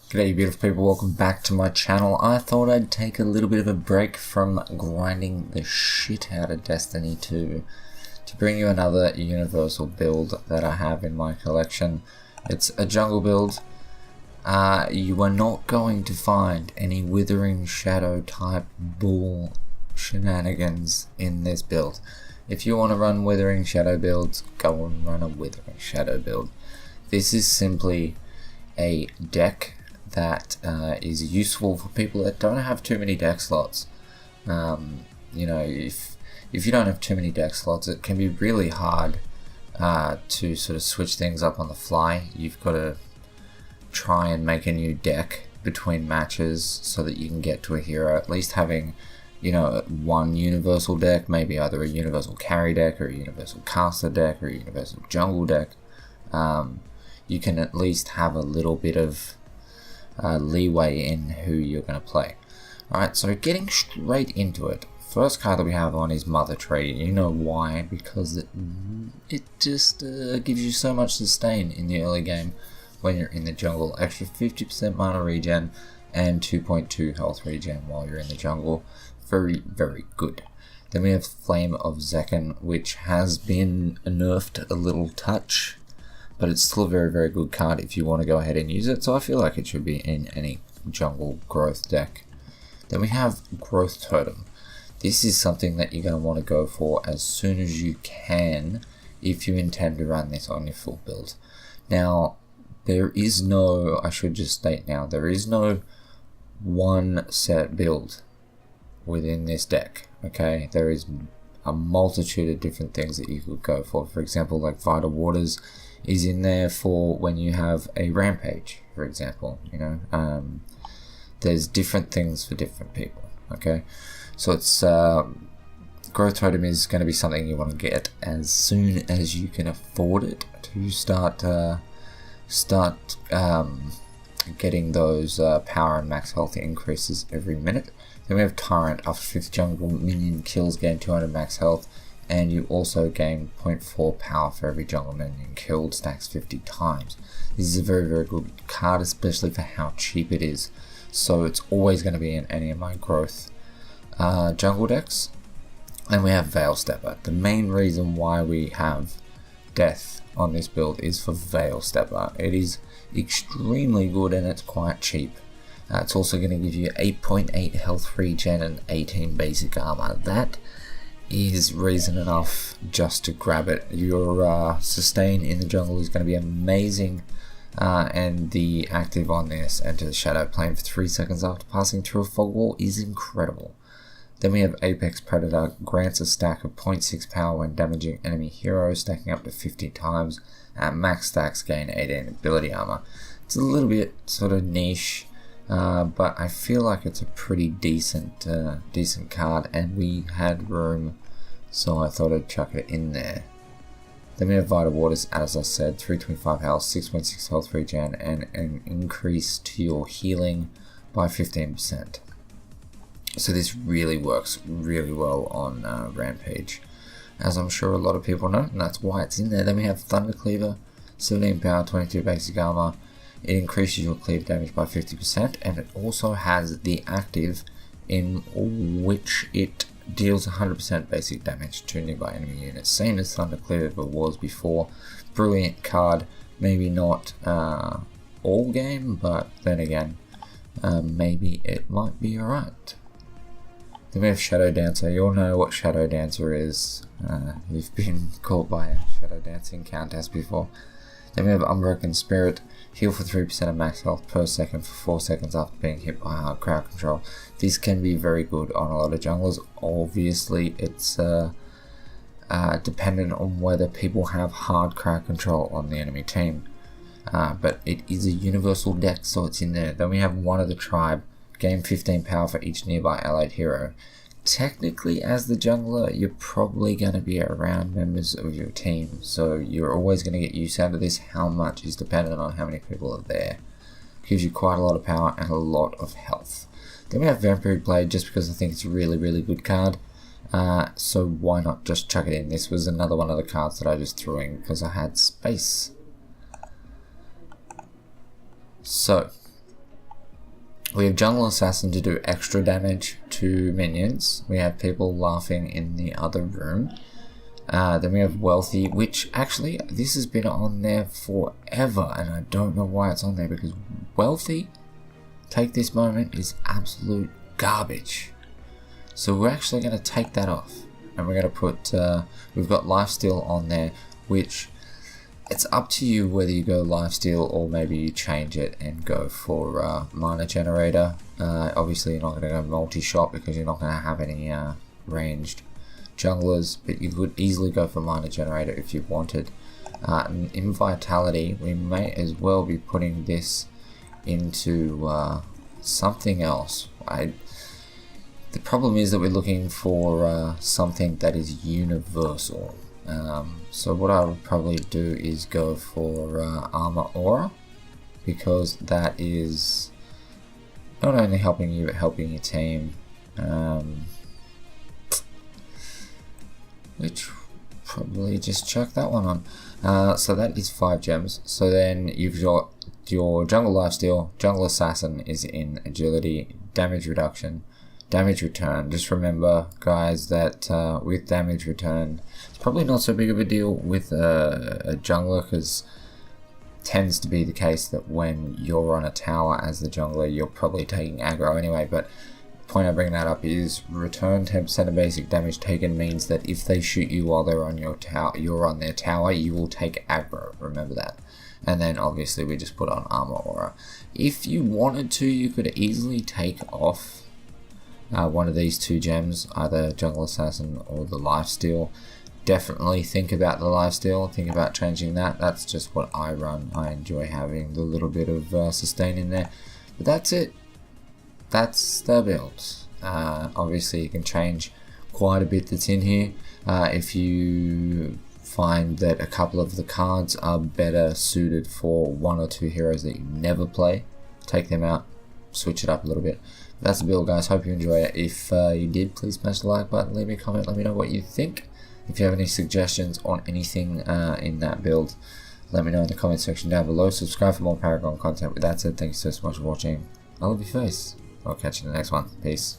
G'day beautiful people, welcome back to my channel. I thought I'd take a little bit of a break from grinding the shit out of Destiny 2 to bring you another universal build that I have in my collection. It's a jungle build. You are not going to find any Withering Shadow type bull shenanigans in this build. If you want to run Withering Shadow builds, go and run a Withering Shadow build. This is simply a deck that is useful for people that don't have too many deck slots. You know, if you don't have too many deck slots, it can be really hard to sort of switch things up on the fly. You've got to try and make a new deck between matches so that you can get to a hero. At least having, you know, one universal deck, maybe either a universal carry deck or a universal caster deck or a universal jungle deck. You can at least have a little bit of leeway in who you're going to play. Alright, so getting straight into it. First card that we have on is Mother Tree. You know why? Because it just gives you so much sustain in the early game when you're in the jungle. Extra 50% mana regen and 2.2 health regen while you're in the jungle. Very, very good. Then we have Flame of Zekken, which has been nerfed a little touch, but it's still a very, very good card if you want to go ahead and use it. So I feel like it should be in any jungle growth deck. Then we have Growth Totem. This is something that you're going to want to go for as soon as you can if you intend to run this on your full build. Now, there is no, I should just state now, there is no one set build within this deck. Okay, there is a multitude of different things that you could go for. For example, like Vital Waters is in there for when you have a rampage, for example. You know, there's different things for different people. Okay, so it's Growth Totem is going to be something you want to get as soon as you can afford it to start getting those power and max health increases every minute. Then we have Tyrant. After 5th jungle minion kills, gain 200 max health. And you also gain 0.4 power for every jungle minion killed, stacks 50 times. This is a very, very good card, especially for how cheap it is. So it's always going to be in any of my growth jungle decks. And we have Veil Stepper. The main reason why we have Death on this build is for Veil Stepper. It is extremely good and it's quite cheap. It's also going to give you 8.8 health regen and 18 basic armor. That is reason enough just to grab it. Your sustain in the jungle is going to be amazing, and the active on this, enter the shadow plane for 3 seconds after passing through a fog wall, is incredible. Then we have Apex Predator. Grants a stack of 0.6 power when damaging enemy heroes, stacking up to 50 times. At max stacks, gain 18 ability armor. It's a little bit sort of niche, but I feel like it's a pretty decent card, and we had room, so I thought I'd chuck it in there. Then we have Vital Waters, as I said, 325 health, 6.6 health regen, and an increase to your healing by 15%. So this really works really well on Rampage, as I'm sure a lot of people know, and that's why it's in there. Then we have Thunder Cleaver, 17 power, 22 basic armor. It increases your cleave damage by 50%, and it also has the active in which it deals 100% basic damage to nearby enemy units. Same as Thunder Cleaver was before. Brilliant card. Maybe not all game, but then again, maybe it might be alright. Then we have Shadow Dancer. You all know what Shadow Dancer is. You've been caught by a Shadow Dancing contest before. Then we have Unbroken Spirit. Heal for 3% of max health per second for 4 seconds after being hit by hard crowd control. This can be very good on a lot of junglers. Obviously, it's dependent on whether people have hard crowd control on the enemy team. But it is a universal deck, so it's in there. Then we have One of the Tribe. Gain 15 power for each nearby allied hero. Technically, as the jungler, you're probably going to be around members of your team, so you're always going to get use out of this. How much is dependent on how many people are there. Gives you quite a lot of power and a lot of health. Then we have Vampiric Blade, just because I think it's a really, really good card. So why not just chuck it in? This was another one of the cards that I just threw in because I had space. So We have Jungle Assassin to do extra damage to minions. We have people laughing in the other room. Then we have Wealthy, which actually, this has been on there forever, and I don't know why it's on there, because Wealthy, take this moment, is absolute garbage. So we're actually going to take that off, and we're going to put, we've got Lifesteal on there, which it's up to you whether you go Lifesteal or maybe you change it and go for Mana Generator. Obviously you're not going to go multi-shot because you're not going to have any ranged junglers, but you could easily go for Mana Generator if you wanted. In Vitality, we may as well be putting this into something else. The problem is that we're looking for something that is universal. So what I would probably do is go for Armor Aura, because that is not only helping you but helping your team. Which probably just chuck that one on. So that is 5 gems. So then you've got your Jungle Lifesteal, Jungle Assassin is in Agility, Damage Reduction, Damage Return. Just remember, guys, that with Damage Return, it's probably not so big of a deal with a jungler, because it tends to be the case that when you're on a tower as the jungler, you're probably taking aggro anyway. But the point I bring that up is return 10% of basic damage taken means that if they shoot you while they're on your tower, you're on their tower, you will take aggro. Remember that. And then obviously we just put on Armor Aura. If you wanted to, you could easily take off one of these 2 gems, either Jungle Assassin or the Lifesteal. Definitely think about the Lifesteal, think about changing that. That's just what I run. I enjoy having the little bit of sustain in there. But that's it. That's the build. Obviously you can change quite a bit that's in here. If you find that a couple of the cards are better suited for 1 or 2 heroes that you never play, take them out, switch it up a little bit. That's the build, guys. Hope you enjoy it. If you did, please smash the like button, leave me a comment, let me know what you think. If you have any suggestions on anything in that build, let me know in the comment section down below. Subscribe for more Paragon content. With that said, thank you so much for watching. I love your face. I'll catch you in the next one. Peace.